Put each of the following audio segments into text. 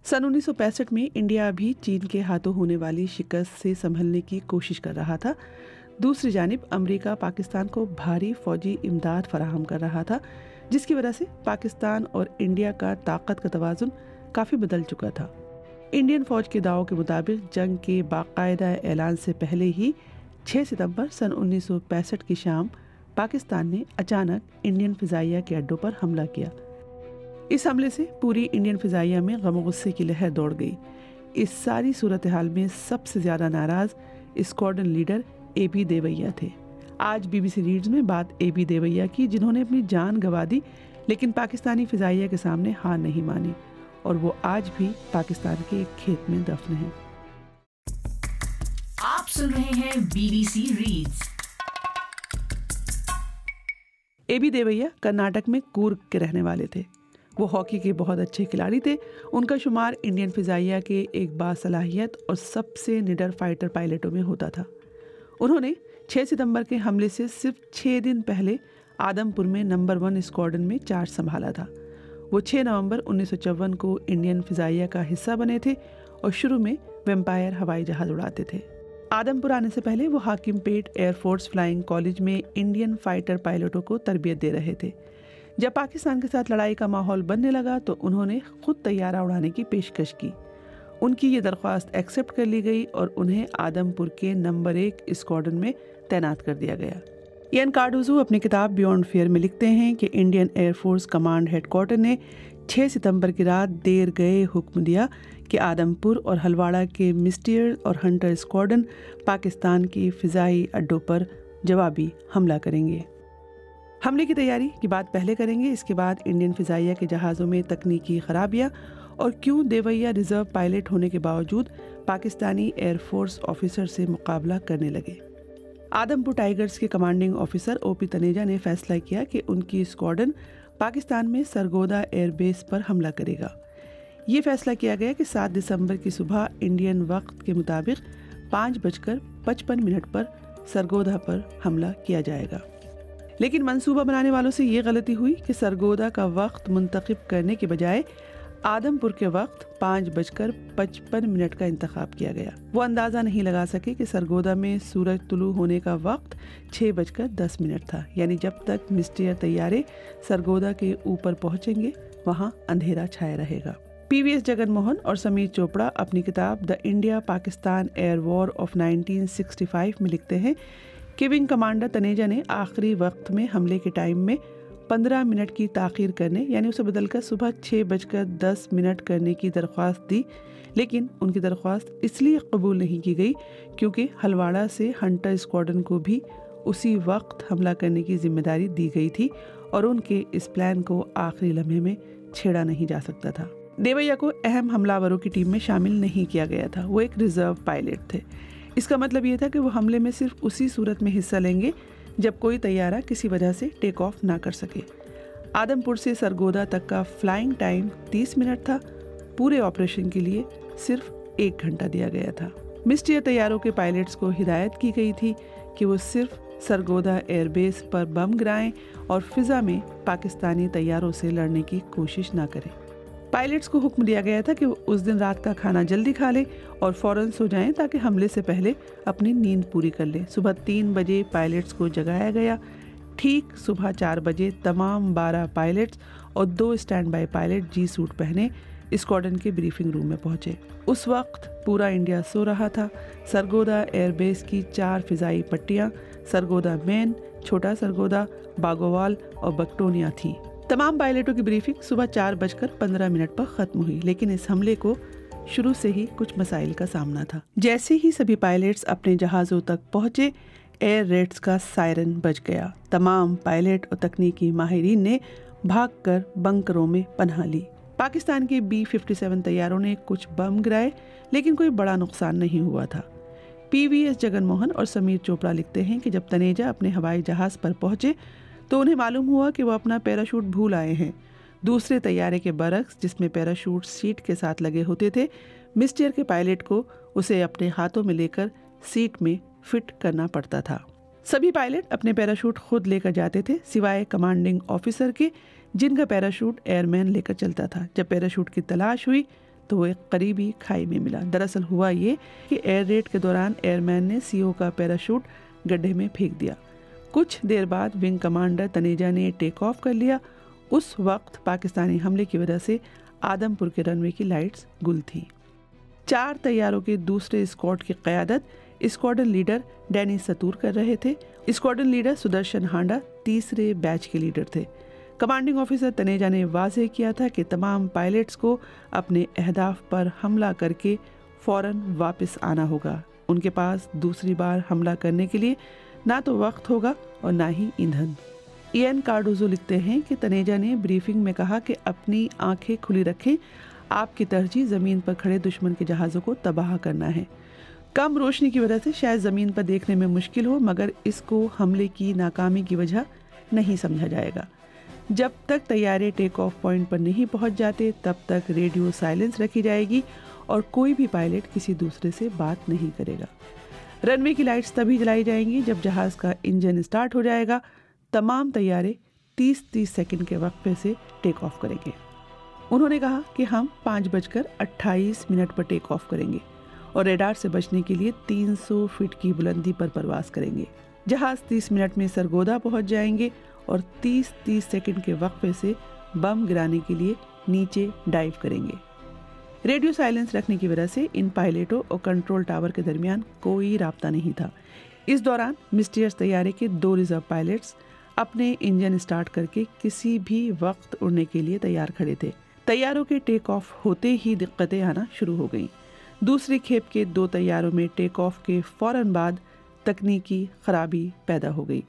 सन 1965 में इंडिया भी चीन के हाथों होने वाली शिकस्त से संभलने की कोशिश कर रहा था। दूसरी जानिब अमेरिका पाकिस्तान को भारी फौजी इमदाद फराहम कर रहा था, जिसकी वजह से पाकिस्तान और इंडिया का ताकत का तवाज़ुन काफ़ी बदल चुका था। इंडियन फ़ौज के दावों के मुताबिक जंग के बाकायदा ऐलान से पहले ही 6 सितंबर सन 1965 की शाम पाकिस्तान ने अचानक इंडियन फ़िज़ाइया के अड्डों पर हमला किया। इस हमले से पूरी इंडियन फ़िज़ाइया में गम गुस्से की लहर दौड़ गई। इस सारी सूरत हाल में सबसे ज़्यादा नाराज़ स्क्वाड्रन लीडर ए.बी. देवैया थे। आज BBC रीड्स में बात ए.बी. देवैया की, जिन्होंने अपनी जान गंवा दी लेकिन पाकिस्तानी फ़िज़ाइया के सामने हार नहीं मानी, और वो आज भी पाकिस्तान के एक खेत में दफन हैं। आप सुन रहे हैं BBC reads. A B. Devaiah Karnataka में कूर्ग के रहने वाले थे। वो हॉकी के बहुत अच्छे खिलाड़ी थे। उनका शुमार इंडियन फ़िज़ाइया के एक बासलाहियत और सबसे निडर फाइटर पायलटों में होता था। उन्होंने 6 सितंबर के हमले से सिर्फ 6 दिन पहले आदमपुर में नंबर 1 स्क्वाड्रन में चार्ज संभाला था। वो 6 नवंबर 1954 को इंडियन फ़िज़ाइया का हिस्सा बने थे और शुरू में वेम्पायर हवाई जहाज़ उड़ाते थे। आदमपुर आने से पहले वो हाकिमपेट एयरफोर्स फ्लाइंग कॉलेज में इंडियन फाइटर पायलटों को तरबियत दे रहे थे। जब पाकिस्तान के साथ लड़ाई का माहौल बनने लगा तो उन्होंने खुद तैयारा उड़ाने की पेशकश की। उनकी ये दरख्वास्त एक्सेप्ट कर ली गई और उन्हें आदमपुर के नंबर 1 स्क्वाड्रन में तैनात कर दिया गया। इयान कार्डोजो अपनी किताब बियॉन्ड फियर में लिखते हैं कि इंडियन एयरफोर्स कमांड हेडक्वार्टर ने 6 सितंबर की रात देर गए हुक्म दिया कि आदमपुर और हलवाड़ा के मिस्टियर और हंटर स्क्वाड्रन पाकिस्तान के फ़िज़ाई अड्डों पर जवाबी हमला करेंगे। हमले की तैयारी की बात पहले करेंगे, इसके बाद इंडियन फ़िज़ाइया के जहाज़ों में तकनीकी खराबियाँ और क्यों देवैया रिज़र्व पायलट होने के बावजूद पाकिस्तानी एयरफोर्स ऑफिसर से मुकाबला करने लगे। आदमपुर टाइगर्स के कमांडिंग ऑफिसर O.P. तनेजा ने फैसला किया कि उनकी स्क्वाड्रन पाकिस्तान में सरगोदा एयरबेस पर हमला करेगा। ये फैसला किया गया कि 7 दिसंबर की सुबह इंडियन वक्त के मुताबिक 5:55 पर सरगोदा पर हमला किया जाएगा। लेकिन मंसूबा बनाने वालों से ये गलती हुई कि सरगोदा का वक्त मुंतखब करने के बजाय आदमपुर के वक्त 5:55 का इंतखाब किया गया। वो अंदाज़ा नहीं लगा सके कि सरगोदा में सूरज तुलू होने का वक्त 6:10 था, यानी जब तक मिस्टियर तैयारे सरगोदा के ऊपर पहुंचेंगे वहां अंधेरा छाया रहेगा। P.V.S. जगन मोहन और समीर चोपड़ा अपनी किताब the India Pakistan air war of 1965 में लिखते हैं कि विंग कमांडर तनेजा ने आखिरी वक्त में हमले के टाइम में 15 मिनट की ताख़ीर करने, यानी उसे बदलकर सुबह 6:10 करने की दरख्वास्त दी, लेकिन उनकी दरख्वास्त इसलिए कबूल नहीं की गई क्योंकि हलवाड़ा से हंटर स्क्वाड्रन को भी उसी वक्त हमला करने की जिम्मेदारी दी गई थी और उनके इस प्लान को आखिरी लम्हे में छेड़ा नहीं जा सकता था। देवैया को अहम हमलावरों की टीम में शामिल नहीं किया गया था। वो एक रिजर्व पायलट थे। इसका मतलब ये था कि वो हमले में सिर्फ उसी सूरत में हिस्सा लेंगे जब कोई तैयारा किसी वजह से टेक ऑफ ना कर सके। आदमपुर से सरगोदा तक का फ्लाइंग टाइम 30 मिनट था। पूरे ऑपरेशन के लिए सिर्फ 1 घंटा दिया गया था। मिस्टियर तैयारों के पायलट्स को हिदायत की गई थी कि वो सिर्फ सरगोदा एयरबेस पर बम गिराएं और फिजा में पाकिस्तानी तैयारों से लड़ने की कोशिश ना करें। पायलट्स को हुक्म दिया गया था कि वो उस दिन रात का खाना जल्दी खा लें और फौरन सो जाएं ताकि हमले से पहले अपनी नींद पूरी कर लें। सुबह 3 बजे पायलट्स को जगाया गया। ठीक सुबह 4 बजे तमाम 12 पायलट्स और 2 stand by pilot G suit पहने स्क्वाड्रन के ब्रीफिंग रूम में पहुंचे। उस वक्त पूरा इंडिया सो रहा था। सरगोदा एयरबेस की 4 फिजाई पट्टियां सरगोदा मेन, छोटा सरगोदा, बागोवाल और बकटोनिया थी। तमाम पायलटों की ब्रीफिंग सुबह 4:15 पर खत्म हुई, लेकिन इस हमले को शुरू से ही कुछ मसाइल का सामना था। जैसे ही सभी पायलट्स अपने जहाज़ों तक पहुंचे, एयर रेड्स का सायरन बज गया। तमाम पायलट और तकनीकी माहिरीन ने भागकर बंकरों में पनाह ली। पाकिस्तान के B-57 तैयारों ने कुछ बम गिराए, लेकिन कोई बड़ा नुकसान नहीं हुआ था। P.V.S. जगन मोहन और समीर चोपड़ा लिखते हैं कि जब तनेजा अपने हवाई जहाज़ पर पहुंचे तो उन्हें मालूम हुआ कि वो अपना पैराशूट भूल आए हैं। दूसरे तैयारे के बरक्स, जिसमें पैराशूट सीट के साथ लगे होते थे, मिस्टियर के पायलट को उसे अपने हाथों में लेकर सीट में फिट करना पड़ता था। सभी पायलट अपने पैराशूट खुद लेकर जाते थे, सिवाय कमांडिंग ऑफिसर के, जिनका पैराशूट एयरमैन लेकर चलता था। जब पैराशूट की तलाश हुई तो वो एक करीबी खाई में मिला। दरअसल हुआ ये कि एयर रेड के दौरान एयरमैन ने CO का पैराशूट गड्ढे में फेंक दिया। कुछ देर बाद विंग कमांडर तनेजा ने टेक ऑफ कर लिया। उस वक्त पाकिस्तानी हमले की वजह से आदमपुर के रनवे की लाइट्स गुल थी। 4 तैयारों के दूसरे स्क्वाड की क़यादत स्क्वाड्रन लीडर डैनी सतूर कर रहे थे। स्क्वाड्रन लीडर सुदर्शन हांडा तीसरे बैच के लीडर थे। कमांडिंग ऑफिसर तनेजा ने वाज़ेह किया था कि तमाम पायलट्स को अपने अहदाफ पर हमला करके फ़ौरन वापस आना होगा। उनके पास दूसरी बार हमला करने के लिए ना तो वक्त होगा और ना ही ईंधन। इयन कार्डोजो लिखते हैं कि तनेजा ने ब्रीफिंग में कहा कि अपनी आंखें खुली रखें, आपकी तरजीह ज़मीन पर खड़े दुश्मन के जहाज़ों को तबाह करना है। कम रोशनी की वजह से शायद ज़मीन पर देखने में मुश्किल हो, मगर इसको हमले की नाकामी की वजह नहीं समझा जाएगा। जब तक तैयारे टेक ऑफ पॉइंट पर नहीं पहुंच जाते तब तक रेडियो साइलेंस रखी जाएगी और कोई भी पायलट किसी दूसरे से बात नहीं करेगा। रनवे की लाइट्स तभी जलाई जाएंगी जब जहाज़ का इंजन स्टार्ट हो जाएगा। तमाम तैयारे 30-30 सेकंड के वक्फे से टेक ऑफ करेंगे। उन्होंने कहा कि हम 5:28 पर टेक ऑफ करेंगे और रेडार से बचने के लिए 300 फीट की बुलंदी पर परवास करेंगे। जहाज़ 30 मिनट में सरगोदा पहुंच जाएंगे और 30-30 सेकंड के वक्फे से बम गिराने के लिए नीचे डाइव करेंगे। रेडियो साइलेंस रखने की वजह से इन पायलटों और कंट्रोल टावर के दरमियान कोई राब्ता नहीं था। इस दौरान मिस्टीरियस तैयारे के 2 रिजर्व पायलट्स अपने इंजन स्टार्ट करके किसी भी वक्त उड़ने के लिए तैयार खड़े थे। तैयारों के टेक ऑफ होते ही दिक्कतें आना शुरू हो गईं। दूसरी खेप के 2 तैयारों में टेक ऑफ के फौरन बाद तकनीकी खराबी पैदा हो गई।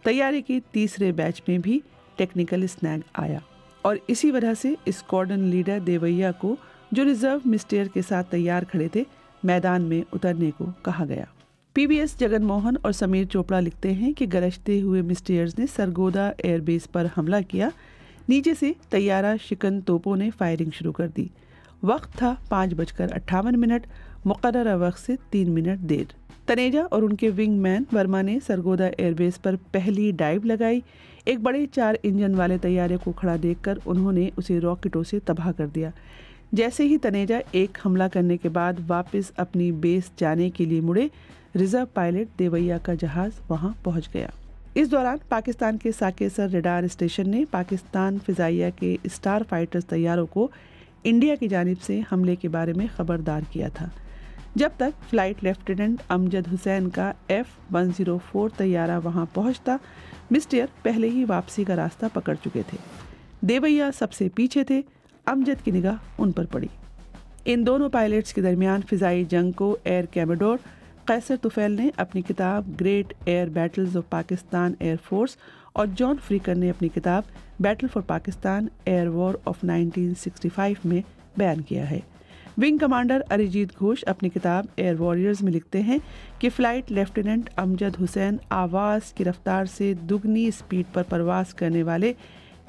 तैयारी के तीसरे बैच में भी टेक्निकल स्नैग आया और इसी वजह से स्क्वाड्रन लीडर देवैया को, जो रिजर्व मिस्टेयर के साथ तैयार खड़े थे, मैदान में उतरने को कहा गया। PBS जगन मोहन और समीर चोपड़ा लिखते हैं कि गरजते हुए मिस्टेयर्स ने सरगोदा एयरबेस पर हमला किया। नीचे से तैयारा शिकन तोपों ने फायरिंग शुरू कर दी। वक्त था 5:58, मुकर्ररा वक्त से 3 मिनट देर। तनेजा और उनके विंगमैन वर्मा ने सरगोदा एयरबेस पर पहली डाइव लगाई। एक बड़े 4 इंजन वाले तैयारे को खड़ा देखकर उन्होंने उसे रॉकेटों से तबाह कर दिया। जैसे ही तनेजा एक हमला करने के बाद वापस अपनी बेस जाने के लिए मुड़े, रिजर्व पायलट देवैया का जहाज़ वहां पहुंच गया। इस दौरान पाकिस्तान के साकेसर रडार स्टेशन ने पाकिस्तान फिजाइया के स्टार फाइटर्स तैयारों को इंडिया की जानिब से हमले के बारे में खबरदार किया था। जब तक फ्लाइट लेफ्टिनेंट अमजद हुसैन का F-104 तैयारा वहां पहुंचता, मिस्टर पहले ही वापसी का रास्ता पकड़ चुके थे। देवैया सबसे पीछे थे। अमजद की निगाह उन पर पड़ी। इन दोनों पायलट्स के दरमियान फिजाई जंग को एयर कैमोडोर कैसर तुफैल ने अपनी किताब great air battles of Pakistan air force और जॉन फ्रीकर ने अपनी किताब battle for Pakistan air war of 1965 में बयान किया है। विंग कमांडर अरिजीत घोष अपनी किताब एयर वॉरियर्स में लिखते हैं कि फ्लाइट लेफ्टिनेंट अमजद हुसैन आवाज़ की रफ्तार से दुगनी स्पीड पर परवास करने वाले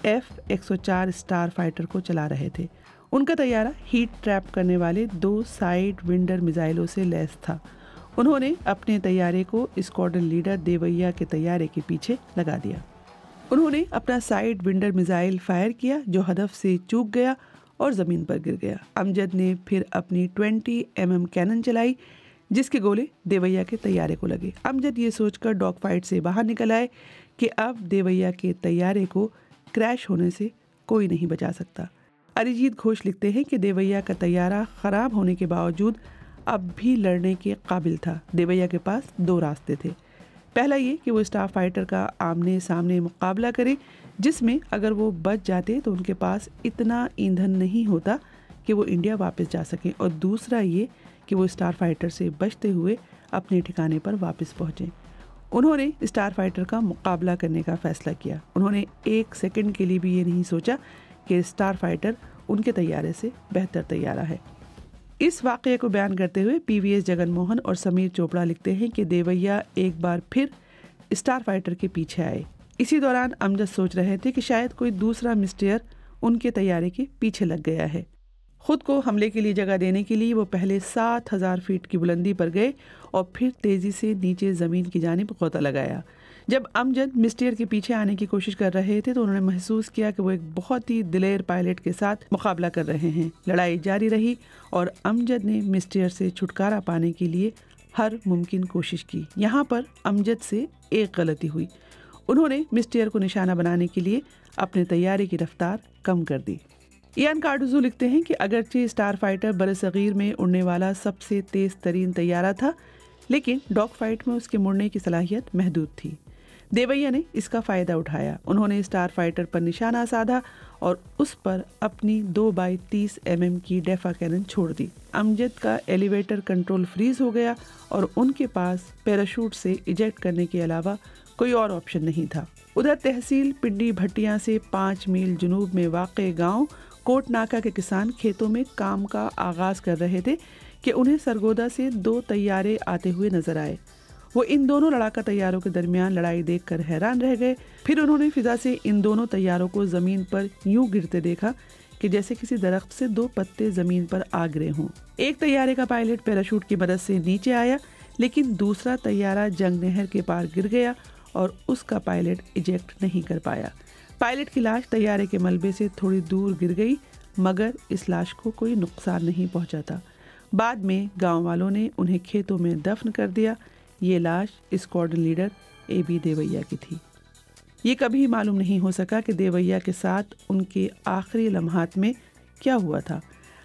F-104 स्टार फाइटर को चला रहे थे। उनका तैयारा हीट ट्रैप करने वाले 2 साइड विंडर मिसाइलों से लैस था। उन्होंने अपने तैयारे को स्क्वाड्रन लीडर देवैया के तैयारे के पीछे लगा दिया। उन्होंने अपना साइड विंडर मिसाइल फायर किया, जो हदफ से चूक गया और ज़मीन पर गिर गया। अमजद ने फिर अपनी 20 mm कैनन चलाई, जिसके गोले देवैया के तैयारे को लगे। अमजद ये सोचकर डॉग फाइट से बाहर निकल आए कि अब देवैया के तैयारे को क्रैश होने से कोई नहीं बचा सकता। अरिजीत घोष लिखते हैं कि देवैया का तैयारा ख़राब होने के बावजूद अब भी लड़ने के काबिल था। देवैया के पास 2 रास्ते थे। पहला ये कि वो स्टार फाइटर का आमने सामने मुकाबला करे, जिसमें अगर वो बच जाते तो उनके पास इतना ईंधन नहीं होता कि वो इंडिया वापस जा सकें, और दूसरा ये कि वो स्टार फाइटर से बचते हुए अपने ठिकाने पर वापस पहुँचें। उन्होंने स्टार फाइटर का मुकाबला करने का फैसला किया। उन्होंने 1 सेकंड के लिए भी ये नहीं सोचा कि स्टार फाइटर उनके तैयारे से बेहतर तैयारा है। इस वाक़ये को बयान करते हुए PBS जगन मोहन और समीर चोपड़ा लिखते हैं कि देवैया एक बार फिर स्टार फाइटर के पीछे आए। इसी दौरान अमजद सोच रहे थे कि शायद कोई दूसरा मिस्टेयर उनके तैयारे के पीछे लग गया है। खुद को हमले के लिए जगह देने के लिए वो पहले 7000 फीट की बुलंदी पर गए और फिर तेज़ी से नीचे ज़मीन की जानिब गोता लगाया। جب امجد مسٹیئر کے پیچھے آنے کی کوشش کر رہے تھے تو انہوں نے محسوس کیا کہ وہ ایک بہت ہی دلیر پائلٹ کے ساتھ مقابلہ کر رہے ہیں۔ لڑائی جاری رہی اور امجد نے مسٹیئر سے چھٹکارا پانے کے لیے ہر ممکن کوشش کی۔ یہاں پر امجد سے ایک غلطی ہوئی، انہوں نے مسٹیئر کو نشانہ بنانے کے لیے اپنے طیارے کی رفتار کم کر دی۔ ایان کارڈوزو لکھتے ہیں کہ اگرچہ اسٹار فائٹر برصغیر میں اڑنے والا سب سے تیز ترین طیارہ تھا، لیکن ڈاگ فائٹ میں اس کے مڑنے کی صلاحیت محدود تھی۔ دیویا نے اس کا فائدہ اٹھایا، انہوں نے اسٹار فائٹر پر نشانہ سادھا اور اس پر اپنی 2x30 mm کی ڈیفا کینن چھوڑ دی۔ امجد کا ایلیویٹر کنٹرول فریز ہو گیا اور ان کے پاس پیراشوٹ سے ایجیکٹ کرنے کے علاوہ کوئی اور آپشن نہیں تھا۔ ادھر تحصیل پنڈی بھٹیاں سے 5 میل جنوب میں واقع گاؤں کوٹ ناکا کے کسان کھیتوں میں کام کا آغاز کر رہے تھے کہ انہیں سرگودا سے 2 طیارے آتے ہوئے نظر آئے۔ وہ ان دونوں لڑاکا طیاروں کے درمیان لڑائی دیکھ کر حیران رہ گئے۔ پھر انہوں نے فضا سے ان دونوں طیاروں کو زمین پر یوں گرتے دیکھا کہ جیسے کسی درخت سے 2 پتے زمین پر آ گرے ہوں۔ ایک طیارے کا پائلٹ پیراشوٹ کی مدد سے نیچے آیا، لیکن دوسرا طیارہ جنگ نہر کے پار گر گیا اور اس کا پائلٹ ایجیکٹ نہیں کر پایا۔ پائلٹ کی لاش طیارے کے ملبے سے تھوڑی دور گر گئی، مگر اس لاش کو کوئی نقصان نہیں پہنچا تھا۔ بعد میں گاؤں والوں نے انہیں کھیتوں میں دفن کر دیا۔ یہ لاش squadron leader A B Devaiah کی تھی۔ یہ کبھی معلوم نہیں ہو سکا کہ دیویا کے ساتھ ان کے آخری لمحات میں کیا ہوا تھا۔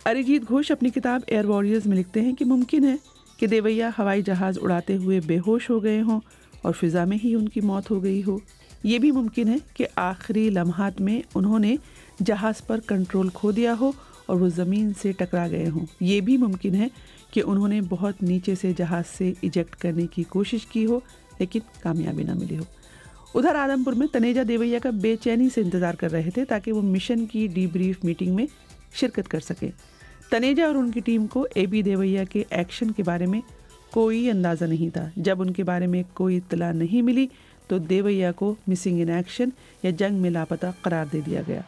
اریجیت گھوش اپنی کتاب ایئر واریئرز میں لکھتے ہیں کہ ممکن ہے کہ دیویا ہوائی جہاز اڑاتے ہوئے بے ہوش ہو گئے ہوں اور فضا میں ہی ان کی موت ہو گئی ہو۔ یہ بھی ممکن ہے کہ آخری لمحات میں انہوں نے جہاز پر کنٹرول کھو دیا ہو اور وہ زمین سے ٹکرا گئے ہوں۔ یہ بھی ممکن ہے کہ انہوں نے بہت نیچے سے جہاز سے ایجیکٹ کرنے کی کوشش کی ہو، لیکن کامیابی نہ ملی ہو۔ ادھر آدم پور میں تنیجا دیویا کا بے چینی سے انتظار کر رہے تھے تاکہ وہ مشن کی ڈی بریف میٹنگ میں شرکت کر سکے۔ تنیجا اور ان کی ٹیم کو اے بی دیویا کے ایکشن کے بارے میں کوئی اندازہ نہیں تھا۔ جب ان کے بارے میں کوئی اطلاع نہیں ملی تو دیویا کو مسنگ ان ایکشن یا جنگ میں لاپتہ قرار دے دیا گیا۔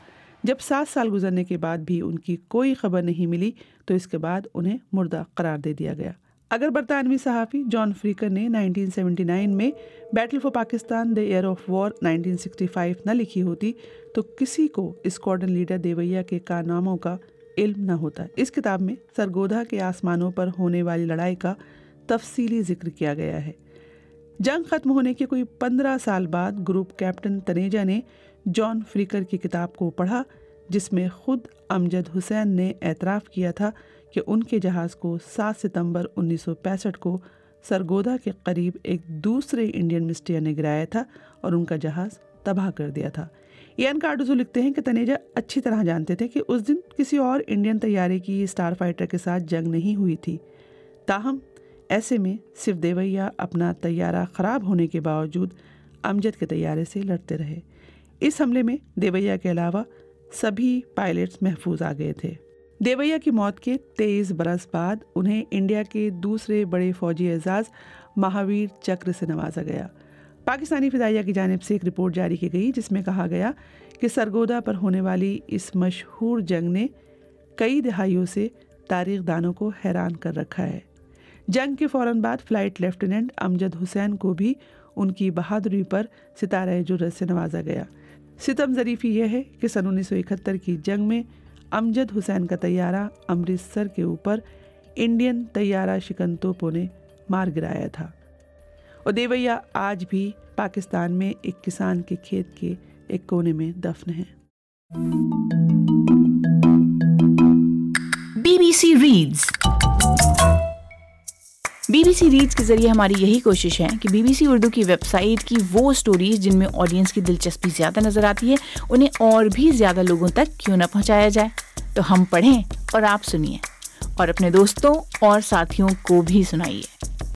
جب 7 سال گزرنے کے بعد بھی ان کی کوئی خبر نہیں ملی تو اس کے بعد انہیں مردہ قرار دے دیا گیا۔ اگر برطانوی صحافی جان فریکر نے 1979 میں battle for Pakistan the air of war 1965 نہ لکھی ہوتی تو کسی کو اسکواڈرن لیڈر دیویا کے کارناموں کا علم نہ ہوتا۔ اس کتاب میں سرگودا کے آسمانوں پر ہونے والی لڑائی کا تفصیلی ذکر کیا گیا ہے۔ جنگ ختم ہونے کے کوئی 15 سال بعد گروپ کیپٹن تنیجا نے جان فریکر کی کتاب کو پڑھا، جس میں خود امجد حسین نے اعتراف کیا تھا کہ ان کے جہاز کو 7 ستمبر 1965 کو سرگودا کے قریب ایک دوسرے انڈین مسٹیئر نے گرایا تھا اور ان کا جہاز تباہ کر دیا تھا۔ ایان کارڈوزو لکھتے ہیں کہ تنیجا اچھی طرح جانتے تھے کہ اس دن کسی اور انڈین طیارے کی اسٹار فائٹر کے ساتھ جنگ نہیں ہوئی تھی، تاہم ایسے میں صرف دیویا اپنا طیارہ خراب ہونے کے باوجود امجد کے طیارے سے لڑتے رہے۔ اس حملے میں دیویا کے علاوہ سبھی پائلٹس محفوظ آ گئے تھے۔ دیویا کی موت کے 23 برس بعد انہیں انڈیا کے دوسرے بڑے فوجی اعزاز مہاویر چکر سے نوازا گیا۔ پاکستانی فضائیہ کی جانب سے ایک رپورٹ جاری کی گئی جس میں کہا گیا کہ سرگودا پر ہونے والی اس مشہور جنگ نے کئی دہائیوں سے تاریخ دانوں کو حیران کر رکھا ہے۔ جنگ کے فوراً بعد فلائٹ لیفٹیننٹ امجد حسین کو بھی ان کی بہادری پر ستارہ جرأت سے نوازا گیا۔ ستم ظریفی یہ ہے کہ سن 1971 کی جنگ میں امجد حسین کا طیارہ امرتسر کے اوپر انڈین طیارہ شکن توپوں نے مار گرایا تھا، اور دیویا آج بھی پاکستان میں ایک کسان کے کھیت کے ایک کونے میں دفن ہے۔ BBC reads. BBC ریڈز کے ذریعے ہماری یہی کوشش ہے کہ BBC اردو کی ویب سائٹ کی وہ سٹوریز جن میں آڈینس کی دلچسپی زیادہ نظر آتی ہے انہیں اور بھی زیادہ لوگوں تک کیوں نہ پہنچایا جائے۔ تو ہم پڑھیں اور آپ سنیے، اور اپنے دوستوں اور ساتھیوں کو بھی سنائیے۔